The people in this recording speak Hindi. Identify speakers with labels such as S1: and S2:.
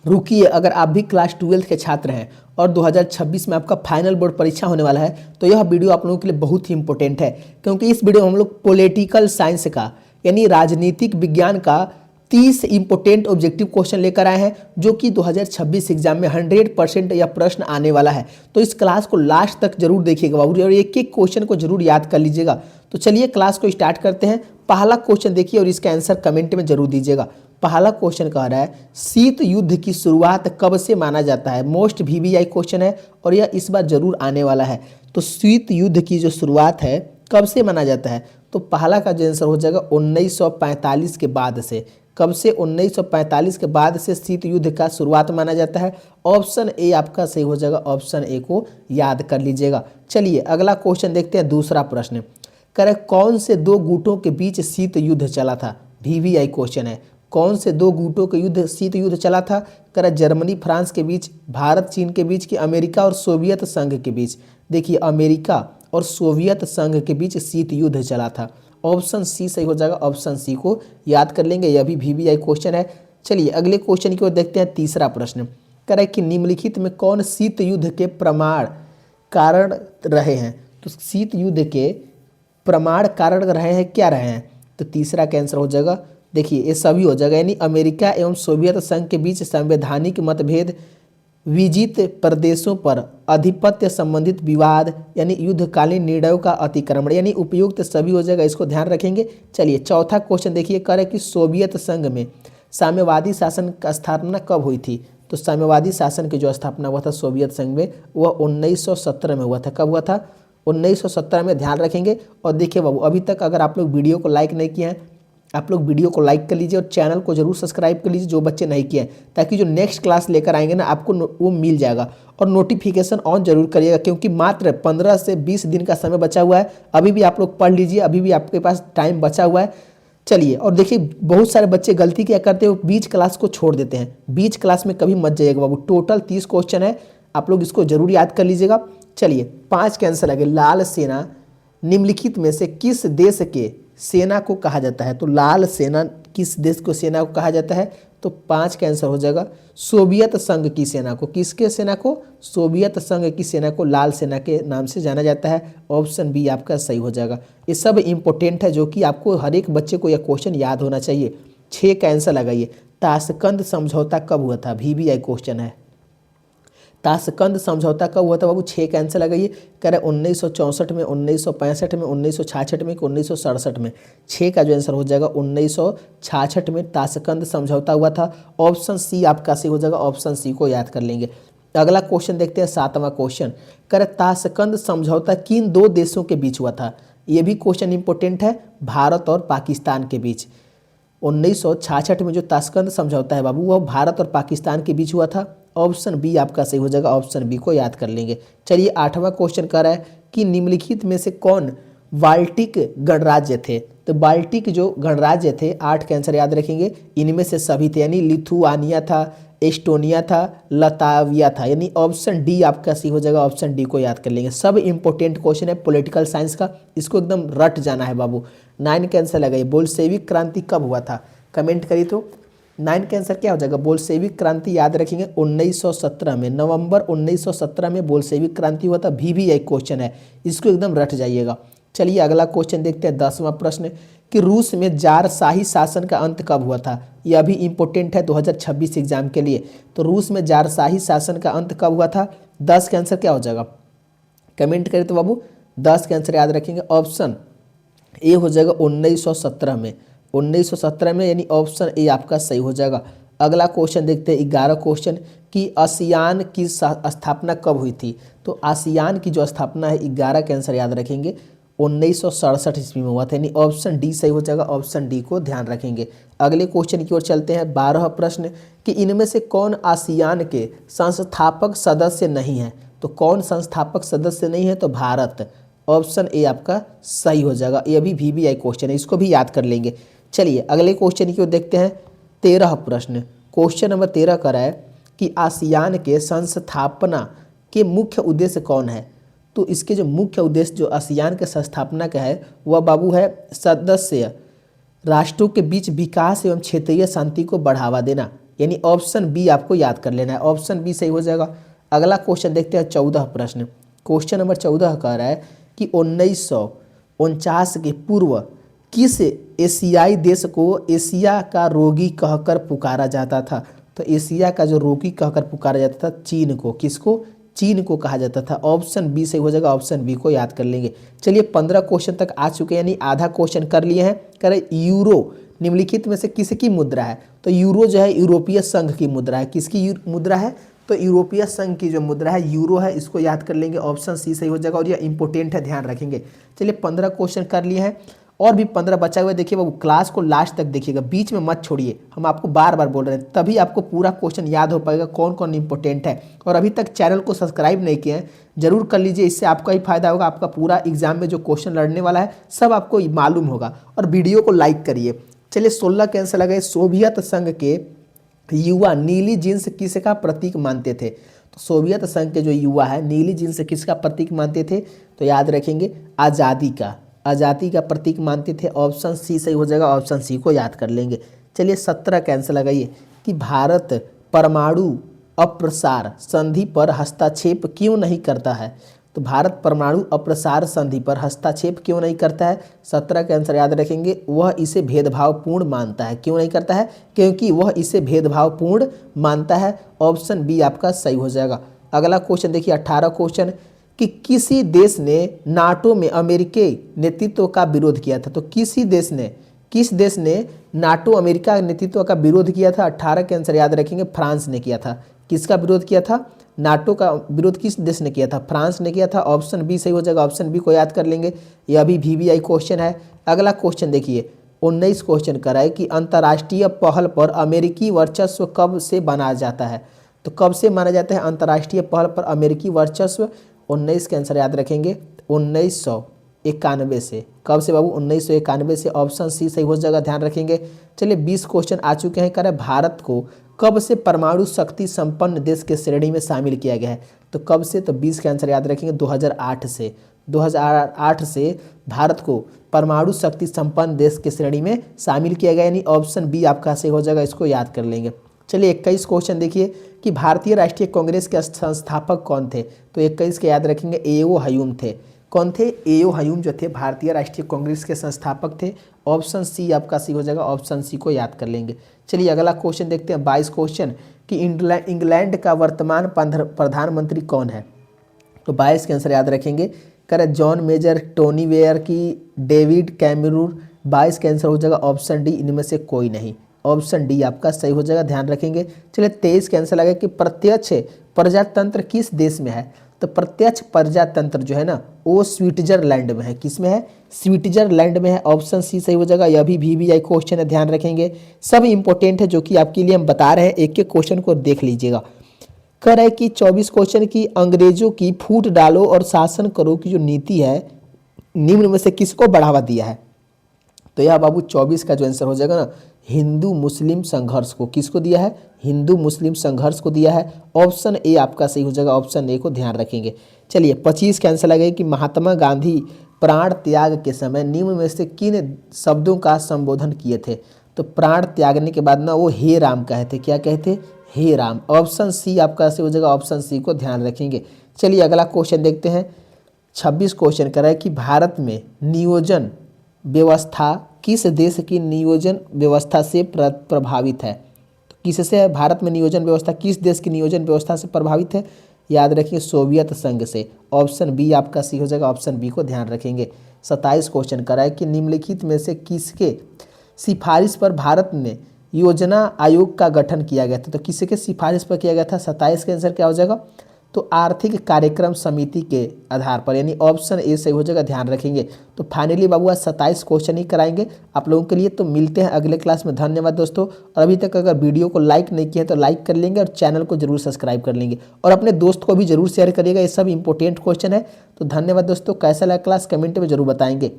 S1: रुकिए, अगर आप भी क्लास 12 के छात्र हैं और 2026 में आपका फाइनल बोर्ड परीक्षा होने वाला है तो यह वीडियो आप लोगों के लिए बहुत ही इंपॉर्टेंट है, क्योंकि इस वीडियो में हम लोग पॉलिटिकल साइंस का यानी राजनीतिक विज्ञान का 30 इंपॉर्टेंट ऑब्जेक्टिव क्वेश्चन लेकर आए हैं, जो कि 2026 एग्जाम में 100% यह प्रश्न आने वाला है। तो इस क्लास को लास्ट तक जरूर देखिएगा बाबू, और एक एक क्वेश्चन को जरूर याद कर लीजिएगा। तो चलिए क्लास को स्टार्ट करते हैं। पहला क्वेश्चन देखिए और इसका आंसर कमेंट में जरूर दीजिएगा। पहला क्वेश्चन कह रहा है शीत युद्ध की शुरुआत कब से माना जाता है। मोस्ट वीवीआई क्वेश्चन है और यह इस बार जरूर आने वाला है। तो शीत युद्ध की जो शुरुआत है कब से माना जाता है, तो पहला का जो आंसर हो जाएगा 1945 के बाद से। कब से? 1945 के बाद से शीत युद्ध का शुरुआत माना जाता है। ऑप्शन ए आपका सही हो जाएगा, ऑप्शन ए को याद कर लीजिएगा। चलिए अगला क्वेश्चन देखते हैं। दूसरा प्रश्न कह रहे कौन से दो गुटों के बीच शीत युद्ध चला था। वीवीआई क्वेश्चन है। कौन से दो गुटों के युद्ध शीत युद्ध चला था? कह रहा जर्मनी फ्रांस के बीच, भारत चीन के बीच, की अमेरिका और सोवियत संघ के बीच। देखिए अमेरिका और सोवियत संघ के बीच शीत युद्ध चला था। ऑप्शन सी सही हो जाएगा, ऑप्शन सी को याद कर लेंगे। यह भी वीवीआई क्वेश्चन है। चलिए अगले क्वेश्चन की ओर देखते हैं। तीसरा प्रश्न कह रहा है कि निम्नलिखित में कौन शीत युद्ध के प्रमाण कारण रहे हैं। तो शीत युद्ध के प्रमाण कारण रहे हैं, क्या रहे हैं? तो तीसरा का आंसर हो जाएगा, देखिए ये सभी हो जाएगा, यानी अमेरिका एवं सोवियत संघ के बीच संवैधानिक मतभेद, विजित प्रदेशों पर आधिपत्य संबंधित विवाद, यानी युद्धकालीन निर्णयों का अतिक्रमण, यानी उपयुक्त सभी हो जाएगा। इसको ध्यान रखेंगे। चलिए चौथा क्वेश्चन देखिए, कह रहे कि सोवियत संघ में साम्यवादी शासन का स्थापना कब हुई थी। तो साम्यवादी शासन की जो स्थापना हुआ था सोवियत संघ में वह 1917 में हुआ था। कब हुआ था? 1917 में। ध्यान रखेंगे। और देखिए बाबू, अभी तक अगर आप लोग वीडियो को लाइक नहीं किए हैं, आप लोग वीडियो को लाइक कर लीजिए और चैनल को जरूर सब्सक्राइब कर लीजिए जो बच्चे नहीं किए हैं, ताकि जो नेक्स्ट क्लास लेकर आएंगे ना आपको वो मिल जाएगा। और नोटिफिकेशन ऑन जरूर करिएगा, क्योंकि मात्र 15 से 20 दिन का समय बचा हुआ है। अभी भी आप लोग पढ़ लीजिए, अभी भी आपके पास टाइम बचा हुआ है। चलिए, और देखिए बहुत सारे बच्चे गलती क्या करते हैं, बीच क्लास को छोड़ देते हैं। बीच क्लास में कभी मत जाइएगा बाबू। टोटल 30 क्वेश्चन है, आप लोग इसको जरूर याद कर लीजिएगा। चलिए 5 के आंसर लगे। लाल सेना निम्नलिखित में से किस देश के सेना को कहा जाता है। तो लाल सेना किस देश को सेना को कहा जाता है? तो 5 का आंसर हो जाएगा सोवियत संघ की सेना को। किसके सेना को? सोवियत संघ की सेना को लाल सेना के नाम से जाना जाता है। ऑप्शन बी आपका सही हो जाएगा। ये सब इंपॉर्टेंट है, जो कि आपको हर एक बच्चे को यह क्वेश्चन याद होना चाहिए। 6 का आंसर लगाइए। ताशकंद समझौता कब हुआ था? वीवीआई क्वेश्चन है। ताशकंद समझौता कब हुआ था बाबू? 6 का आंसर लगाइए। कह रहे 1964 में, 1965 में, 1966 में कि 1967 में। 6 का जो आंसर हो जाएगा 1966 में ताशकंद समझौता हुआ था। ऑप्शन सी आपका सही हो जाएगा, ऑप्शन सी को याद कर लेंगे। अगला क्वेश्चन देखते हैं। 7वां क्वेश्चन कह रहे ताशकंद समझौता किन दो देशों के बीच हुआ था। ये भी क्वेश्चन इंपॉर्टेंट है, भारत और पाकिस्तान के बीच। 1966 में जो ताशकंद समझौता है बाबू वह भारत और पाकिस्तान के बीच हुआ था। ऑप्शन बी आपका सही हो जाएगा, ऑप्शन बी को याद कर लेंगे। चलिए 8वां क्वेश्चन कह रहा है कि निम्नलिखित में से कौन बाल्टिक गणराज्य थे। तो बाल्टिक जो गणराज्य थे, 8 के आंसर याद रखेंगे, इनमें से सभी थे, यानी लिथुआनिया था, एस्टोनिया था, लताविया था, यानी ऑप्शन डी आपका सही हो जाएगा। ऑप्शन डी को याद कर लेंगे। सब इंपॉर्टेंट क्वेश्चन है पॉलिटिकल साइंस का, इसको एकदम रट जाना है बाबू। 9 का आंसर लगाइए। बोल्शेविक क्रांति कब हुआ था? कमेंट करिए। तो 9 का आंसर क्या हो जाएगा? बोल्शेविक क्रांति याद रखेंगे 1917 में, नवंबर 1917 में बोल्शेविक क्रांति हुआ था। वीवीआई क्वेश्चन है, इसको एकदम रट जाइएगा। चलिए अगला क्वेश्चन देखते हैं। 10वां प्रश्न कि रूस में जारशाही शासन का अंत कब हुआ था। यह भी इंपॉर्टेंट है 2026 एग्जाम के लिए। तो रूस में जारशाही शासन का अंत कब हुआ था? 10 का आंसर क्या हो जाएगा? कमेंट करें तो बाबू। 10 का आंसर याद रखेंगे, ऑप्शन ए हो जाएगा 1917 में। 1917 में, यानी ऑप्शन ए आपका सही हो जाएगा। अगला क्वेश्चन देखते हैं। 11 क्वेश्चन कि आसियान की स्थापना कब हुई थी। तो आसियान की जो स्थापना है 11 के आंसर याद रखेंगे 1967 ईस्वी में हुआ था, यानी ऑप्शन डी सही हो जाएगा। ऑप्शन डी को ध्यान रखेंगे। अगले क्वेश्चन की ओर चलते हैं। 12वां प्रश्न कि इनमें से कौन आसियान के संस्थापक सदस्य नहीं है। तो कौन संस्थापक सदस्य नहीं है? तो भारत। ऑप्शन ए आपका सही हो जाएगा। ये भी वीवीआई क्वेश्चन है, इसको भी याद कर लेंगे। चलिए अगले क्वेश्चन की ओर देखते हैं। 13 प्रश्न, क्वेश्चन नंबर 13 कर रहा है कि आसियान के संस्थापना के मुख्य उद्देश्य कौन है। तो इसके जो मुख्य उद्देश्य जो आसियान के संस्थापना का है वह बाबू है सदस्य राष्ट्रों के बीच विकास एवं क्षेत्रीय शांति को बढ़ावा देना, यानी ऑप्शन बी आपको याद कर लेना है, ऑप्शन बी सही हो जाएगा। अगला क्वेश्चन देखते हैं 14 प्रश्न। क्वेश्चन नंबर 14 कह रहा है कि 1949 के पूर्व किस एशियाई देश को एशिया का रोगी कहकर पुकारा जाता था? तो एशिया का जो रोगी कहकर पुकारा जाता था चीन को, किसको? चीन को कहा जाता था। ऑप्शन बी सही हो जाएगा, ऑप्शन बी को याद कर लेंगे। चलिए 15 क्वेश्चन तक आ चुके हैं, यानी आधा क्वेश्चन कर लिए हैं। कह रहे यूरो निम्नलिखित में से किसकी मुद्रा है? तो यूरो जो है यूरोपीय संघ की मुद्रा है। किसकी मुद्रा है? तो यूरोपीय संघ की जो मुद्रा है यूरो है, इसको याद कर लेंगे। ऑप्शन सी सही हो जाएगा और ये इंपॉर्टेंट है, ध्यान रखेंगे। चलिए 15 क्वेश्चन कर लिए हैं और भी 15 बचा हुआ है। देखिए बाबू क्लास को लास्ट तक देखिएगा, बीच में मत छोड़िए, हम आपको बार बार बोल रहे हैं, तभी आपको पूरा क्वेश्चन याद हो पाएगा कौन कौन इंपॉर्टेंट है। और अभी तक चैनल को सब्सक्राइब नहीं किए हैं जरूर कर लीजिए, इससे आपका ही फायदा होगा। आपका पूरा एग्जाम में जो क्वेश्चन लड़ने वाला है सब आपको मालूम होगा। और वीडियो को लाइक करिए। चलिए 16 के आंसर लगाए। सोवियत संघ के युवा नीली जींस किसका प्रतीक मानते थे? तो सोवियत संघ के जो युवा है नीली जींस किसका प्रतीक मानते थे? तो याद रखेंगे आज़ादी का, आज़ादी का प्रतीक मानते थे। ऑप्शन सी सही हो जाएगा, ऑप्शन सी को याद कर लेंगे। चलिए 17 का आंसर लगाइए कि भारत परमाणु अप्रसार संधि पर हस्तक्षेप क्यों नहीं करता है? तो भारत परमाणु अप्रसार संधि पर हस्तक्षेप क्यों नहीं करता है? 17 का आंसर याद रखेंगे, वह इसे भेदभावपूर्ण मानता है। क्यों नहीं करता है? क्योंकि वह इसे भेदभावपूर्ण मानता है। ऑप्शन बी आपका सही हो जाएगा। अगला क्वेश्चन देखिए 18 क्वेश्चन कि किसी देश ने नाटो में अमेरिकी नेतृत्व का विरोध किया था? तो किस देश ने नाटो अमेरिका नेतृत्व का विरोध किया था? 18 के आंसर याद रखेंगे, फ्रांस ने किया था। किसका विरोध किया था? नाटो का विरोध किस देश ने किया था? फ्रांस ने किया था। ऑप्शन बी सही हो जाएगा, ऑप्शन बी को याद कर लेंगे। यह भी VVI क्वेश्चन है। अगला क्वेश्चन देखिए 19 क्वेश्चन का है कि अंतर्राष्ट्रीय पहल पर अमेरिकी वर्चस्व कब से माना जाता है? तो कब से माना जाता है अंतर्राष्ट्रीय पहल पर अमेरिकी वर्चस्व? 19 के आंसर याद रखेंगे 1991 से। कब से बाबू? 1991 से। ऑप्शन सी सही हो जाएगा, ध्यान रखेंगे। चलिए 20 क्वेश्चन आ चुके हैं। कह रहे भारत को कब से परमाणु शक्ति संपन्न देश के श्रेणी में शामिल किया गया है? तो कब से? तो 20 का आंसर याद रखेंगे 2008 से। 2008 से भारत को परमाणु शक्ति संपन्न देश के श्रेणी में शामिल किया गया, यानी ऑप्शन बी आपका सही हो जाएगा, इसको याद कर लेंगे। चलिए 21 क्वेश्चन देखिए कि भारतीय राष्ट्रीय कांग्रेस के संस्थापक कौन थे? तो 21 के याद रखेंगे A.O. हयूम थे। कौन थे? A.O. हयूम जो थे भारतीय राष्ट्रीय कांग्रेस के संस्थापक थे। ऑप्शन सी आपका सही हो जाएगा, ऑप्शन सी को याद कर लेंगे। चलिए अगला क्वेश्चन देखते हैं 22 क्वेश्चन कि इंग्लैंड का वर्तमान प्रधानमंत्री कौन है? तो 22 के आंसर याद रखेंगे, करें जॉन मेजर, टोनी ब्लेयर की डेविड कैमरून। 22 का आंसर हो जाएगा ऑप्शन डी, इनमें से कोई नहीं। ऑप्शन डी आपका सही हो जाएगा, ध्यान रखेंगे। चलिए 23 का आंसर लगा कि प्रत्यक्ष प्रजातंत्र किस देश में है? तो प्रत्यक्ष प्रजातंत्र जो है ना वो स्विट्जरलैंड में है। किस में है? स्विट्जरलैंड में है। ऑप्शन सी सही हो जाएगा। यह भी VVI क्वेश्चन है, ध्यान रखेंगे। सब इंपॉर्टेंट है जो कि आपके लिए हम बता रहे हैं, एक एक क्वेश्चन को देख लीजिएगा। कह रहा है कि 24 क्वेश्चन की अंग्रेजों की फूट डालो और शासन करो की जो नीति है निम्न में से किसको बढ़ावा दिया है? तो यह बाबू 24 का जो आंसर हो जाएगा ना हिंदू मुस्लिम संघर्ष को। किसको दिया है? हिंदू मुस्लिम संघर्ष को दिया है। ऑप्शन ए आपका सही हो जाएगा, ऑप्शन ए को ध्यान रखेंगे। चलिए 25 का आंसर लगेगा कि महात्मा गांधी प्राण त्याग के समय निम्न में से किन शब्दों का संबोधन किए थे? तो प्राण त्यागने के बाद ना वो हे राम कहे थे। क्या कहते? हे राम। ऑप्शन सी आपका सही हो जाएगा, ऑप्शन सी को ध्यान रखेंगे। चलिए अगला क्वेश्चन देखते हैं। 26 क्वेश्चन कर रहा है कि भारत में नियोजन व्यवस्था किस देश की नियोजन व्यवस्था से प्रभावित है? तो किससे है? भारत में नियोजन व्यवस्था किस देश की नियोजन व्यवस्था से प्रभावित है? याद रखिए सोवियत संघ से। ऑप्शन बी आपका सही हो जाएगा, ऑप्शन बी को ध्यान रखेंगे। 27 क्वेश्चन कर रहा है कि निम्नलिखित में से किसके सिफारिश पर भारत में योजना आयोग का गठन किया गया था? तो किसके सिफारिश पर किया गया था? 27 का आंसर क्या हो जाएगा? तो आर्थिक कार्यक्रम समिति के आधार पर, यानी ऑप्शन ए सही हो जाएगा, ध्यान रखेंगे। तो फाइनली बाबू आज 27 क्वेश्चन ही कराएंगे आप लोगों के लिए। तो मिलते हैं अगले क्लास में। धन्यवाद दोस्तों। और अभी तक अगर वीडियो को लाइक नहीं किया तो लाइक कर लेंगे और चैनल को जरूर सब्सक्राइब कर लेंगे और अपने दोस्त को भी जरूर शेयर करिएगा। ये सब इंपॉर्टेंट क्वेश्चन है। तो धन्यवाद दोस्तों। कैसा लगा क्लास कमेंट में जरूर बताएंगे।